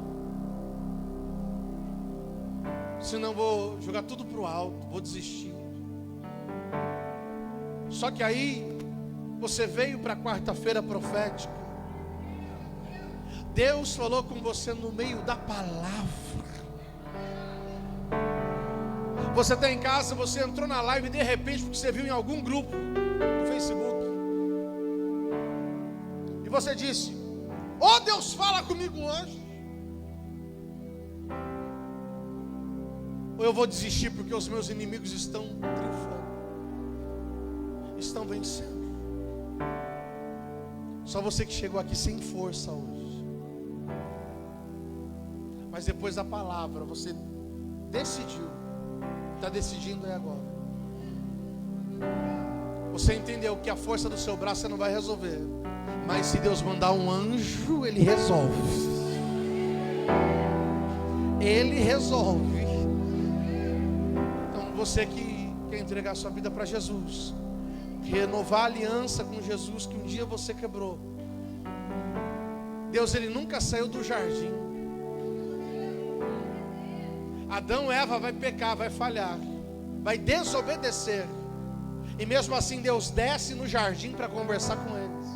Senão vou jogar tudo para o alto, vou desistir. Só que aí você veio para a quarta-feira profética. Deus falou com você no meio da palavra. Você está em casa, você entrou na live de repente porque você viu em algum grupo do Facebook. E você disse: oh, Deus, fala comigo hoje. Ou eu vou desistir porque os meus inimigos estão triunfando, estão vencendo. Só você que chegou aqui sem força hoje. Mas depois da palavra você decidiu. Está decidindo é agora. Você entendeu que a força do seu braço você não vai resolver. Mas se Deus mandar um anjo, Ele resolve. Ele resolve. Então você que quer entregar sua vida para Jesus, renovar a aliança com Jesus que um dia você quebrou. Deus, Ele nunca saiu do jardim. Adão e Eva vai pecar, vai falhar, vai desobedecer. E mesmo assim Deus desce no jardim para conversar com eles.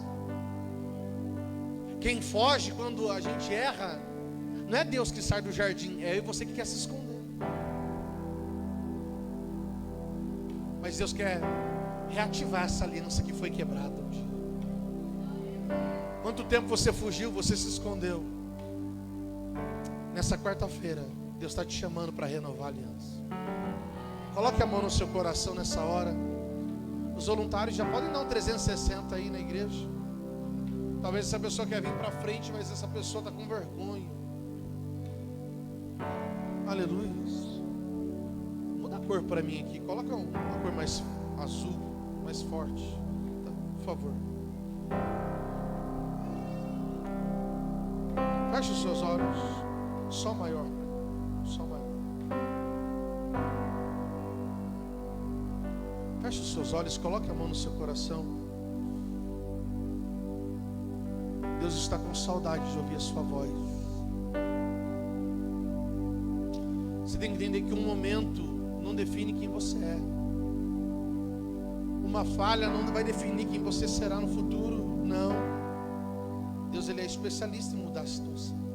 Quem foge quando a gente erra, não é Deus que sai do jardim, é eu e você que quer se esconder. Mas Deus quer reativar essa aliança que foi quebrada hoje. Quanto tempo você fugiu, você se escondeu? Nessa quarta-feira Deus está te chamando para renovar a aliança. Coloque a mão no seu coração nessa hora. Os voluntários já podem dar um 360 aí na igreja. Talvez essa pessoa quer vir para frente, mas essa pessoa está com vergonha. Aleluia. Muda a cor para mim aqui. Coloca uma cor mais azul, mais forte, tá? Por favor. Feche os seus olhos. Só maior. Só maior. Feche os seus olhos, coloque a mão no seu coração. Deus está com saudade de ouvir a sua voz. Você tem que entender que um momento não define quem você é. Uma falha não vai definir quem você será no futuro. Não. Deus, Ele é especialista em mudar a situação.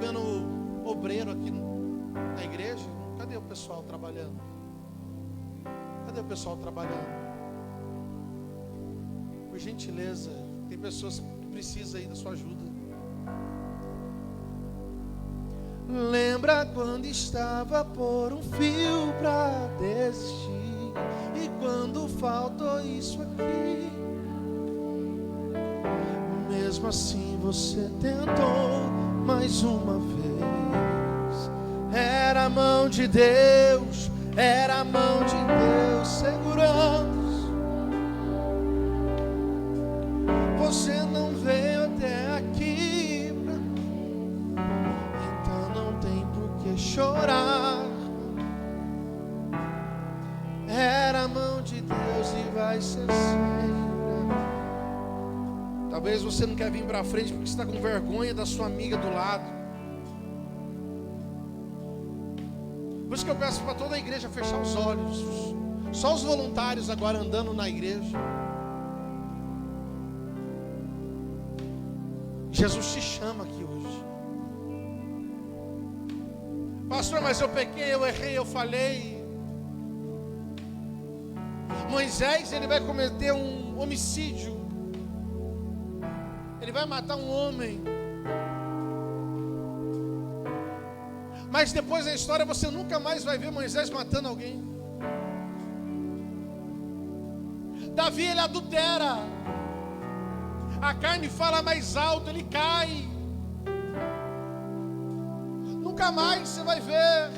Vendo obreiro aqui na igreja. Cadê o pessoal trabalhando? Cadê o pessoal trabalhando? Por gentileza, tem pessoas que precisam aí da sua ajuda. Lembra quando estava por um fio para desistir, e quando faltou isso aqui, mesmo assim você tentou mais uma vez. Era a mão de Deus, era a mão de Deus segurando. Você não veio até aqui, então não tem por que chorar. Era a mão de Deus e vai ser sempre. Talvez você não quer vir para frente porque você está com vergonha da sua amiga do lado. Por isso que eu peço para toda a igreja fechar os olhos. Só os voluntários agora andando na igreja. Jesus te chama aqui hoje. Pastor, mas eu pequei, eu errei, eu falei. Moisés, ele vai cometer um homicídio. Ele vai matar um homem. Mas depois da história você nunca mais vai ver Moisés matando alguém. Davi, ele adultera. A carne fala mais alto, ele cai. Nunca mais você vai ver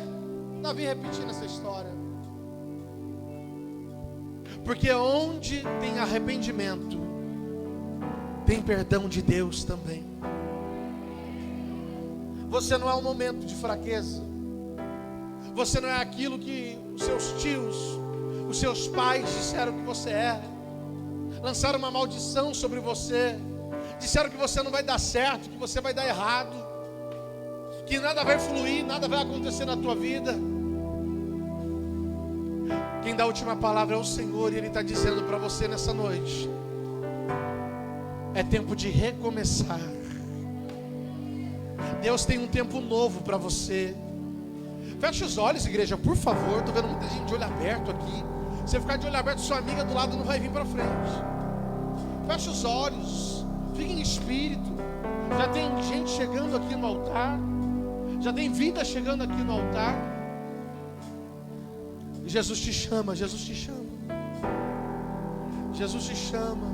Davi repetindo essa história. Porque onde tem arrependimento, tem perdão de Deus também. Você não é um momento de fraqueza. Você não é aquilo que os seus tios, os seus pais disseram que você é. Lançaram uma maldição sobre você. Disseram que você não vai dar certo, que você vai dar errado, que nada vai fluir, nada vai acontecer na tua vida. Quem dá a última palavra é o Senhor, e Ele está dizendo para você nessa noite: é tempo de recomeçar. Deus tem um tempo novo para você. Feche os olhos, igreja, por favor. Estou vendo muita gente de olho aberto aqui. Se você ficar de olho aberto, sua amiga do lado não vai vir para frente. Feche os olhos, fique em espírito. Já tem gente chegando aqui no altar. Já tem vida chegando aqui no altar. Jesus te chama, Jesus te chama. Jesus te chama.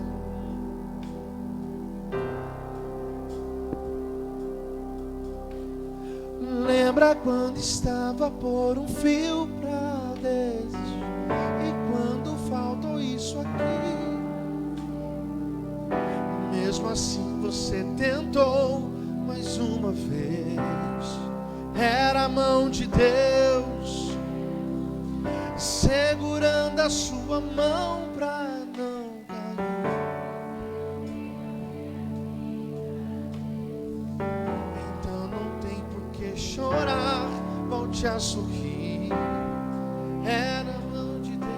Lembra quando estava por um fio pra desistir, e quando faltou isso aqui, mesmo assim você tentou mais uma vez. Era a mão de Deus segurando a sua mão pra não cair. Então não tem por que chorar, volte a sorrir. Era a mão de Deus.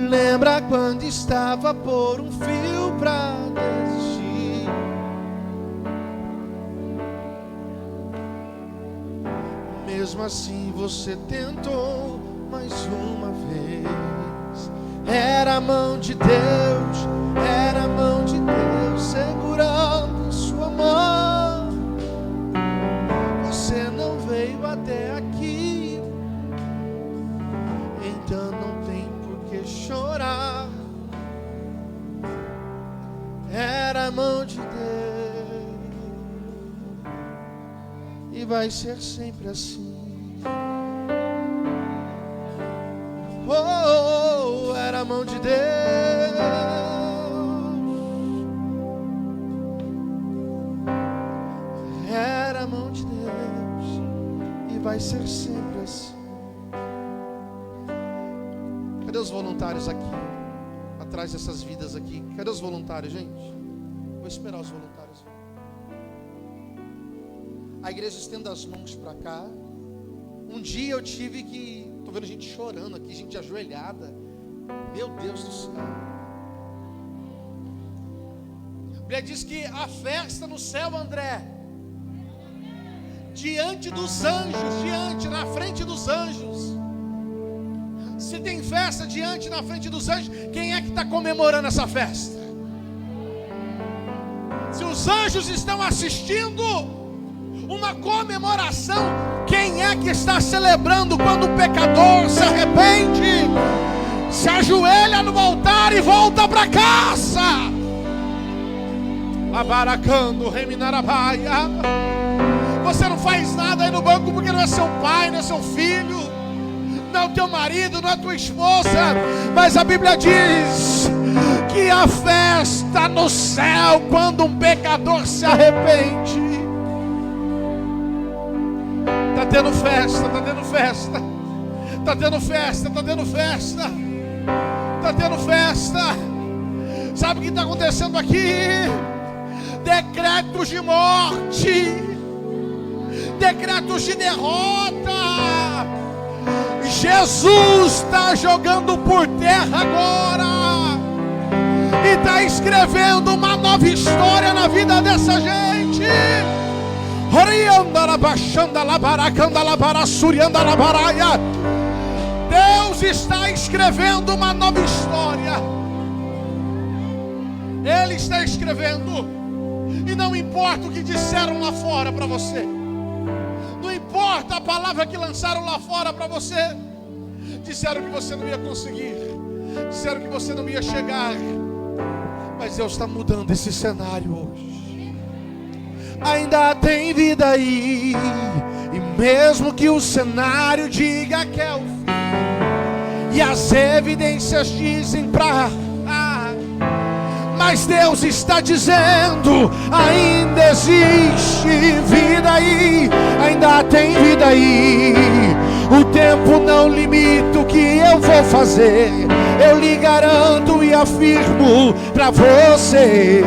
Lembra quando estava por um fio pra desistir, mesmo assim você tentou mais uma vez. Era a mão de Deus, era a mão de Deus segurando sua mão. Você não veio até aqui, então não tem por que chorar. Era a mão de Deus, e vai ser sempre assim. Oh, era a mão de Deus, era a mão de Deus, e vai ser sempre assim. Cadê os voluntários aqui? Atrás dessas vidas aqui. Cadê os voluntários, gente? Vou esperar os voluntários. A igreja estenda as mãos para cá. Um dia eu tive que... Estou vendo gente chorando aqui, gente ajoelhada. Meu Deus do céu. A Bíblia diz que a festa no céu, André, diante dos anjos, na frente dos anjos. Se tem festa na frente dos anjos, quem é que está comemorando essa festa? Se os anjos estão assistindo uma comemoração, quem é que está celebrando quando o pecador se arrepende, se ajoelha no altar e volta para casa? Abaracando, reminarabaia. Você não faz nada aí no banco porque não é seu pai, não é seu filho, não é o teu marido, não é a tua esposa, mas a Bíblia diz que a festa no céu quando um pecador se arrepende. Está tendo festa, está tendo festa, está tendo festa, está tendo festa, está tendo festa. Sabe o que está acontecendo aqui? Decretos de morte, decretos de derrota. Jesus está jogando por terra agora e está escrevendo uma nova história na vida dessa gente. Deus está escrevendo uma nova história. Ele está escrevendo. E não importa o que disseram lá fora para você, não importa a palavra que lançaram lá fora para você. Disseram que você não ia conseguir, disseram que você não ia chegar, mas Deus está mudando esse cenário hoje. Ainda tem vida aí, e mesmo que o cenário diga que é o fim, e as evidências dizem mas Deus está dizendo: ainda existe vida aí, ainda tem vida aí. O tempo não limita o que eu vou fazer. Eu lhe garanto e afirmo para você: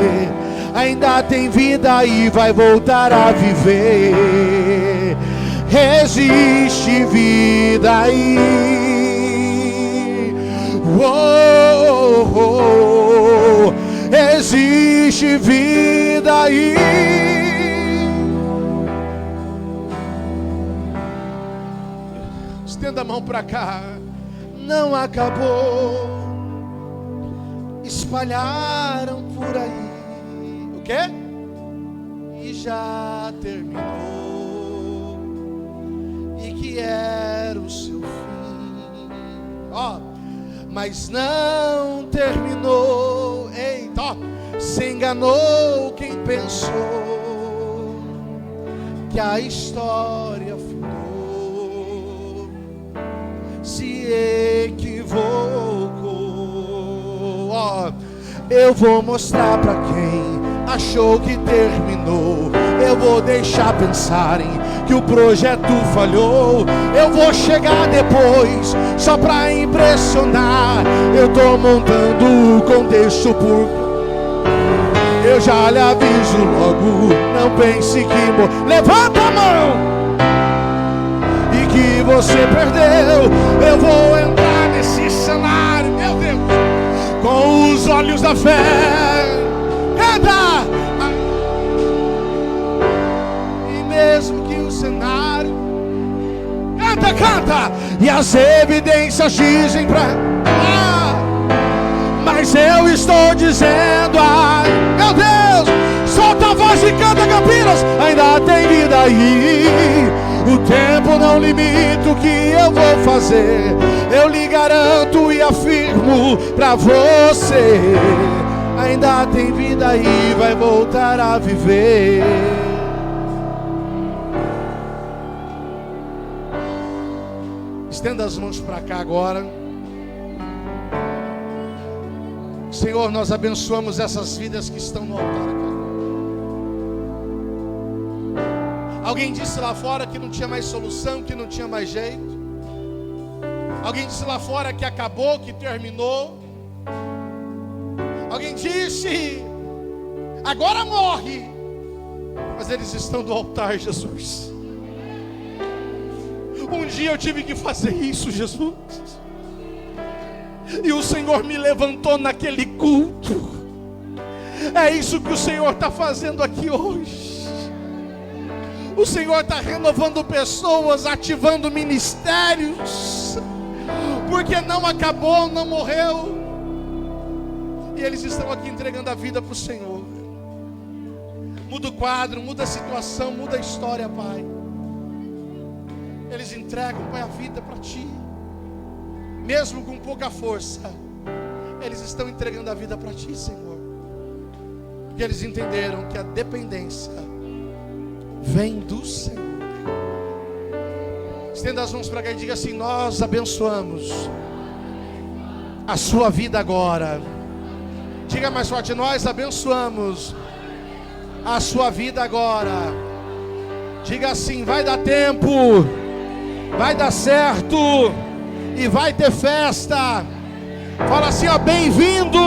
ainda tem vida aí, vai voltar a viver. Existe vida aí. Existe vida aí. Estenda a mão para cá. Não acabou. Espalharam por aí. O quê? E já terminou. E que era o seu fim. Mas não terminou. Eita, se enganou quem pensou que a história findou, se equivocou. Eu vou mostrar pra quem achou que terminou. Eu vou deixar pensarem que o projeto falhou. Eu vou chegar depois só pra impressionar. Eu tô montando o contexto eu já lhe aviso logo. Não pense que levanta a mão e que você perdeu. Eu vou entrar nesse cenário, meu Deus, com os olhos da fé. Canta! E mesmo que o cenário canta, e as evidências dizem mas eu estou dizendo, meu Deus, solta a voz e canta, Campinas. Ainda tem vida aí. O tempo não limita o que eu vou fazer. Eu lhe garanto e afirmo pra você: ainda tem vida aí, vai voltar a viver. Estenda as mãos para cá agora. Senhor, nós abençoamos essas vidas que estão no altar aqui. Alguém disse lá fora que não tinha mais solução, que não tinha mais jeito. Alguém disse lá fora que acabou, que terminou. Alguém disse: agora morre. Mas eles estão do altar, Jesus. Um dia eu tive que fazer isso, Jesus. E o Senhor me levantou naquele culto. É isso que o Senhor está fazendo aqui hoje. O Senhor está renovando pessoas, ativando ministérios, porque não acabou, não morreu. E eles estão aqui entregando a vida para o Senhor. Muda o quadro, muda a situação, muda a história, Pai. Eles entregam, Pai, a vida para Ti. Mesmo com pouca força, eles estão entregando a vida para Ti, Senhor. Porque eles entenderam que a dependência vem do Senhor. Estenda as mãos para cá e diga assim: nós abençoamos a sua vida agora. Diga mais forte: nós abençoamos a sua vida agora. Diga assim: vai dar tempo, vai dar certo e vai ter festa. Fala assim: ó, bem-vindo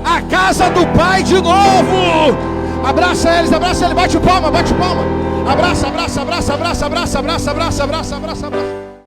a casa do Pai de novo. Abraça eles, abraça ele, bate palma, bate palma. Abraça, abraça, abraça, abraça, abraça, abraça, abraça, abraça, abraça, abraça.